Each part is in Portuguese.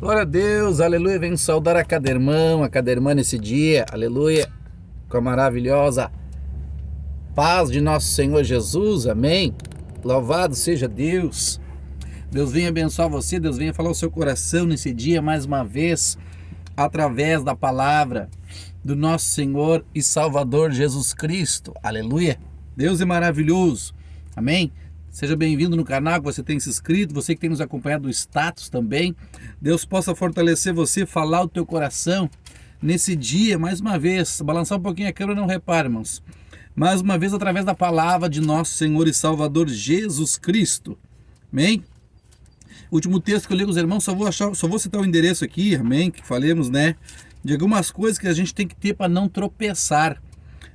Glória a Deus, aleluia. Venho saudar a cada irmão, a cada irmã nesse dia, aleluia, com a maravilhosa paz de nosso Senhor Jesus, amém. Louvado seja Deus. Deus venha abençoar você, Deus venha falar o seu coração nesse dia mais uma vez, através da palavra do nosso Senhor e Salvador Jesus Cristo, aleluia. Deus é maravilhoso, amém. Seja bem-vindo no canal, que você tem se inscrito, você que tem nos acompanhado no status também. Deus possa fortalecer você, falar o teu coração nesse dia, mais uma vez. Balançar um pouquinho a câmera, não repare, irmãos. Mais uma vez, através da palavra de nosso Senhor e Salvador Jesus Cristo. Amém? Último texto que eu li com os irmãos, só vou citar o endereço aqui, amém? Que falemos, né? De algumas coisas que a gente tem que ter para não tropeçar.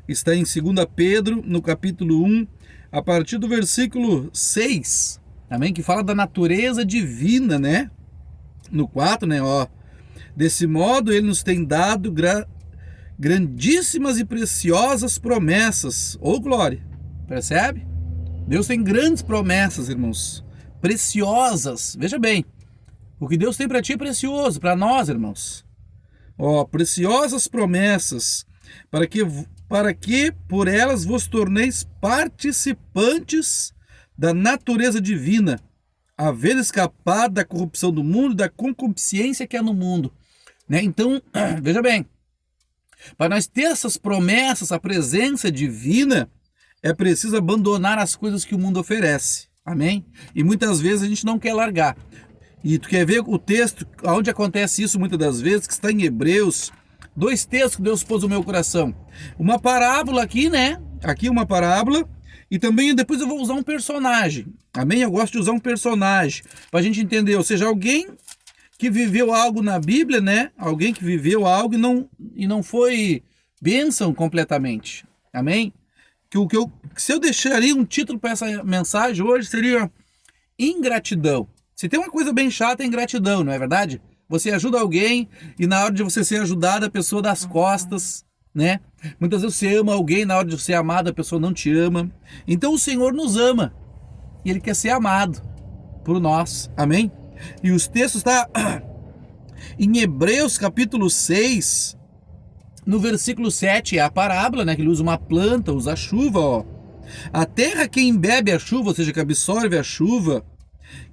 Está em 2 Pedro, no capítulo 1, a partir do versículo 6, amém? Que fala da natureza divina, né? No 4, né? Ó, desse modo ele nos tem dado grandíssimas e preciosas promessas. Ô glória, percebe? Deus tem grandes promessas, irmãos, preciosas. Veja bem, o que Deus tem para ti é precioso, para nós, irmãos. Ó, preciosas promessas, para que por elas vos torneis participantes da natureza divina, havendo escapado da corrupção do mundo, da concupiscência que há no mundo. Né? Então, veja bem, para nós ter essas promessas, a presença divina, é preciso abandonar as coisas que o mundo oferece. Amém? E muitas vezes a gente não quer largar. E tu quer ver o texto, onde acontece isso muitas das vezes, que está em Hebreus. Dois textos que Deus pôs no meu coração. Uma parábola aqui, né? Aqui uma parábola. E também depois eu vou usar um personagem. Amém? Eu gosto de usar um personagem para a gente entender. Ou seja, alguém que viveu algo na Bíblia, né? Alguém que viveu algo e não foi bênção completamente. Amém? Se eu deixaria um título para essa mensagem hoje, seria ingratidão. Se tem uma coisa bem chata, é ingratidão, não é verdade? Você ajuda alguém e na hora de você ser ajudado, a pessoa dá as costas, né? Muitas vezes você ama alguém, na hora de ser amado, a pessoa não te ama. Então o Senhor nos ama e Ele quer ser amado por nós, amém? E os textos estão em Hebreus capítulo 6, no versículo 7, é a parábola, né? Que ele usa uma planta, usa a chuva, ó. A terra que embebe a chuva, ou seja, que absorve a chuva,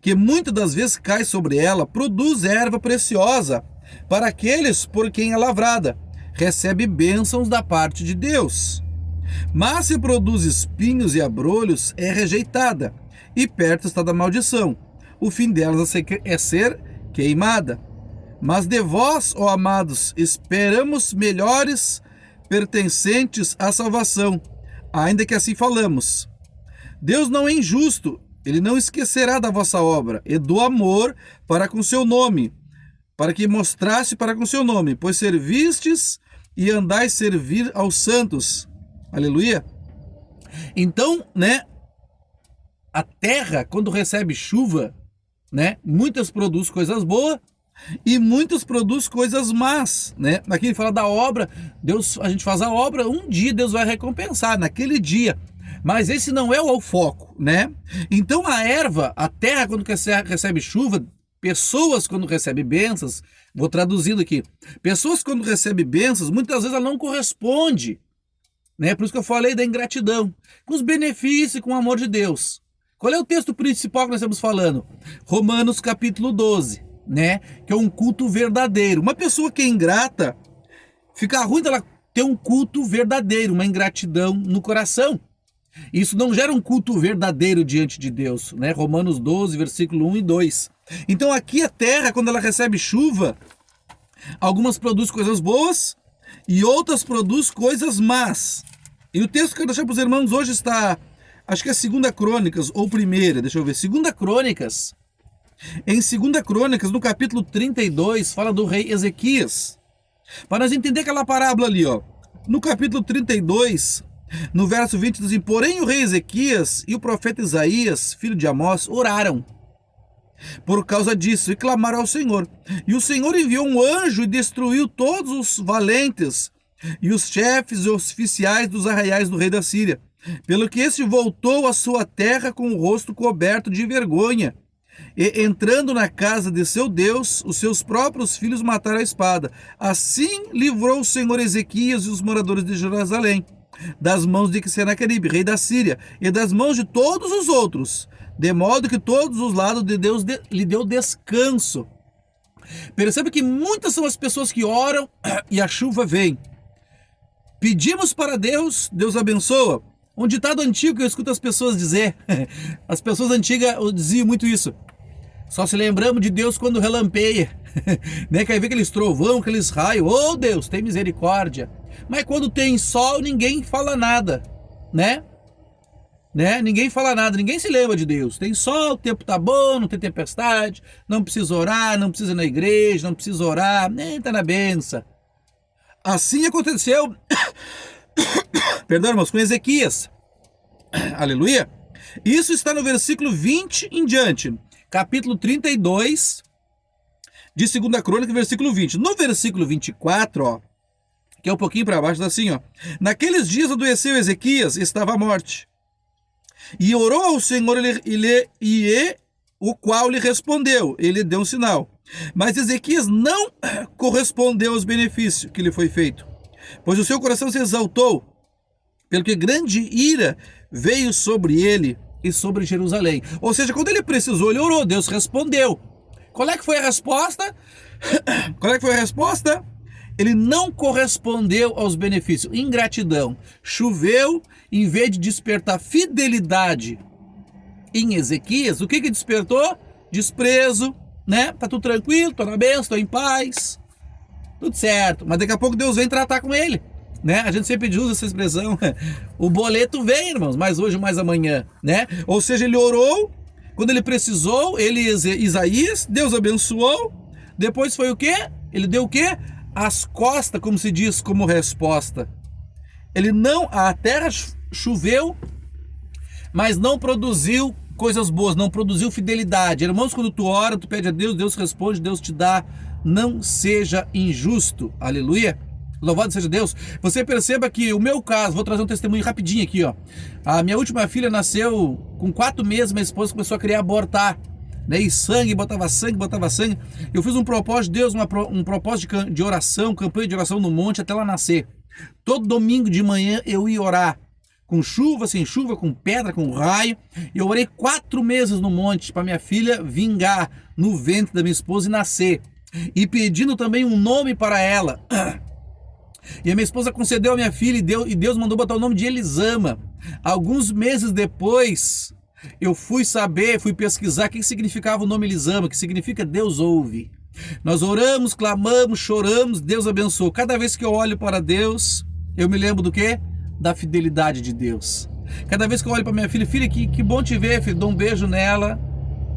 que muitas das vezes cai sobre ela, produz erva preciosa para aqueles por quem é lavrada, recebe bênçãos da parte de Deus. Mas se produz espinhos e abrolhos, é rejeitada, e perto está da maldição. O fim delas é ser queimada. Mas de vós, ó amados, esperamos melhores pertencentes à salvação, ainda que assim falamos. Deus não é injusto, Ele não esquecerá da vossa obra e do amor para com seu nome, para que mostrasse para com seu nome, pois servistes e andais servir aos santos. Aleluia. Então, né, a terra, quando recebe chuva, né, muitas produz coisas boas e muitas produz coisas más, né? Aqui ele fala da obra, Deus, a gente faz a obra, um dia Deus vai recompensar, naquele dia. Mas esse não é o foco, né? Então a erva, a terra quando recebe chuva, pessoas quando recebem bênçãos, vou traduzindo aqui, pessoas quando recebem bênçãos, muitas vezes ela não corresponde, né? Por isso que eu falei da ingratidão, com os benefícios e com o amor de Deus. Qual é o texto principal que nós estamos falando? Romanos capítulo 12, né? Que é um culto verdadeiro. Uma pessoa que é ingrata, fica ruim dela ter um culto verdadeiro, uma ingratidão no coração. Isso não gera um culto verdadeiro diante de Deus, né? Romanos 12, versículo 1 e 2. Então aqui a terra, quando ela recebe chuva, algumas produzem coisas boas e outras produzem coisas más. E o texto que eu deixei para os irmãos hoje está, acho que é 2 Crônicas ou 1ª, deixa eu ver, 2 Crônicas. Em 2 Crônicas, no capítulo 32, fala do rei Ezequias. Para nós entender aquela parábola ali, ó. No capítulo 32, no verso 20, diz assim: porém o rei Ezequias e o profeta Isaías, filho de Amós, oraram por causa disso e clamaram ao Senhor. E o Senhor enviou um anjo e destruiu todos os valentes e os chefes e os oficiais dos arraiais do rei da Síria, pelo que este voltou à sua terra com o rosto coberto de vergonha E entrando na casa de seu Deus, os seus próprios filhos mataram a espada. Assim livrou o Senhor Ezequias e os moradores de Jerusalém das mãos de Senaqueribe, rei da Síria, e das mãos de todos os outros, de modo que todos os lados de Deus lhe deu descanso. Percebe que muitas são as pessoas que oram e a chuva vem. Pedimos para Deus, Deus abençoa. Um ditado antigo que eu escuto as pessoas dizer, as pessoas antigas diziam muito isso. Só se lembramos de Deus quando relampeia, né? Quer ver aqueles trovão, aqueles raios, oh Deus, tem misericórdia. Mas quando tem sol, ninguém fala nada, né? Ninguém fala nada, ninguém se lembra de Deus. Tem sol, o tempo tá bom, não tem tempestade, não precisa orar, não precisa ir na igreja, não precisa orar, nem tá na benção. Assim aconteceu, perdão, irmãos, com Ezequias. Aleluia. Isso está no versículo 20 em diante, capítulo 32 de 2 Crônica, versículo 20. No versículo 24, ó, que é um pouquinho para baixo, tá assim, ó. Naqueles dias adoeceu Ezequias, estava à morte. E orou ao Senhor, o qual lhe respondeu. Ele deu um sinal. Mas Ezequias não correspondeu aos benefícios que lhe foi feito, pois o seu coração se exaltou, pelo que grande ira veio sobre ele e sobre Jerusalém. Ou seja, quando ele precisou, ele orou, Deus respondeu. Qual é que foi a resposta? Ele não correspondeu aos benefícios. Ingratidão. Choveu, em vez de despertar fidelidade em Ezequias, o que despertou? Desprezo, né? Tá tudo tranquilo, tô na bênção, tô em paz, tudo certo. Mas daqui a pouco Deus vem tratar com ele, né? A gente sempre usa essa expressão, o boleto vem, irmãos, mais hoje, mais amanhã, né? Ou seja, ele orou, quando ele precisou, Isaías, Deus abençoou, depois foi o quê? Ele deu o quê? As costas, como se diz, como resposta. A terra choveu, mas não produziu coisas boas, não produziu fidelidade. Irmãos, quando tu ora, tu pede a Deus, Deus responde, Deus te dá. Não seja injusto. Aleluia. Louvado seja Deus. Você perceba que o meu caso, vou trazer um testemunho rapidinho aqui, ó. A minha última filha nasceu com 4 meses, minha esposa começou a querer abortar, né? E sangue, botava sangue. Eu fiz um propósito de Deus, um propósito de oração, campanha de oração no monte até ela nascer. Todo domingo de manhã eu ia orar, com chuva, sem chuva, com pedra, com raio. Eu orei 4 meses no monte para minha filha vingar no ventre da minha esposa e nascer. E pedindo também um nome para ela. E a minha esposa concedeu a minha filha e Deus mandou botar o nome de Elisama. Alguns meses depois, eu fui pesquisar o que significava o nome Elisama, que significa Deus ouve. Nós oramos, clamamos, choramos, Deus abençoou. Cada vez que eu olho para Deus, eu me lembro do quê? Da fidelidade de Deus. Cada vez que eu olho para minha filha, que bom te ver, filho, dou um beijo nela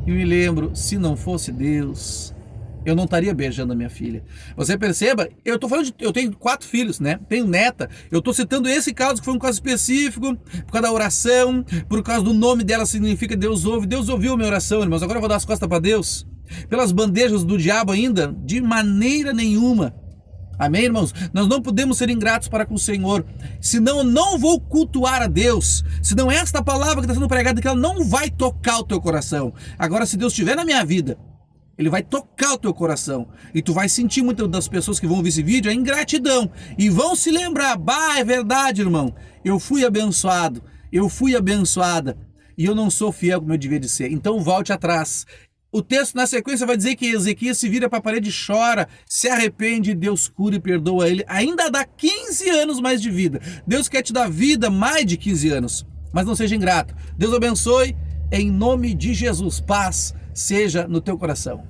e me lembro, se não fosse Deus, eu não estaria beijando a minha filha. Você perceba, eu tenho 4 filhos, né? Tenho neta. Eu estou citando esse caso que foi um caso específico, por causa da oração, por causa do nome dela significa Deus ouve. Deus ouviu a minha oração, irmãos. Agora eu vou dar as costas para Deus. Pelas bandejas do diabo ainda? De maneira nenhuma. Amém, irmãos? Nós não podemos ser ingratos para com o Senhor. Senão eu não vou cultuar a Deus. Senão esta palavra que está sendo pregada, que ela não vai tocar o teu coração. Agora, se Deus estiver na minha vida, Ele vai tocar o teu coração. E tu vai sentir muitas das pessoas que vão ver esse vídeo a ingratidão. E vão se lembrar, é verdade, irmão. Eu fui abençoado. Eu fui abençoada. E eu não sou fiel como eu devia de ser. Então volte atrás. O texto na sequência vai dizer que Ezequias se vira para a parede e chora, se arrepende, Deus cura e perdoa ele. Ainda dá 15 anos mais de vida. Deus quer te dar vida mais de 15 anos. Mas não seja ingrato. Deus abençoe. Em nome de Jesus, paz seja no teu coração.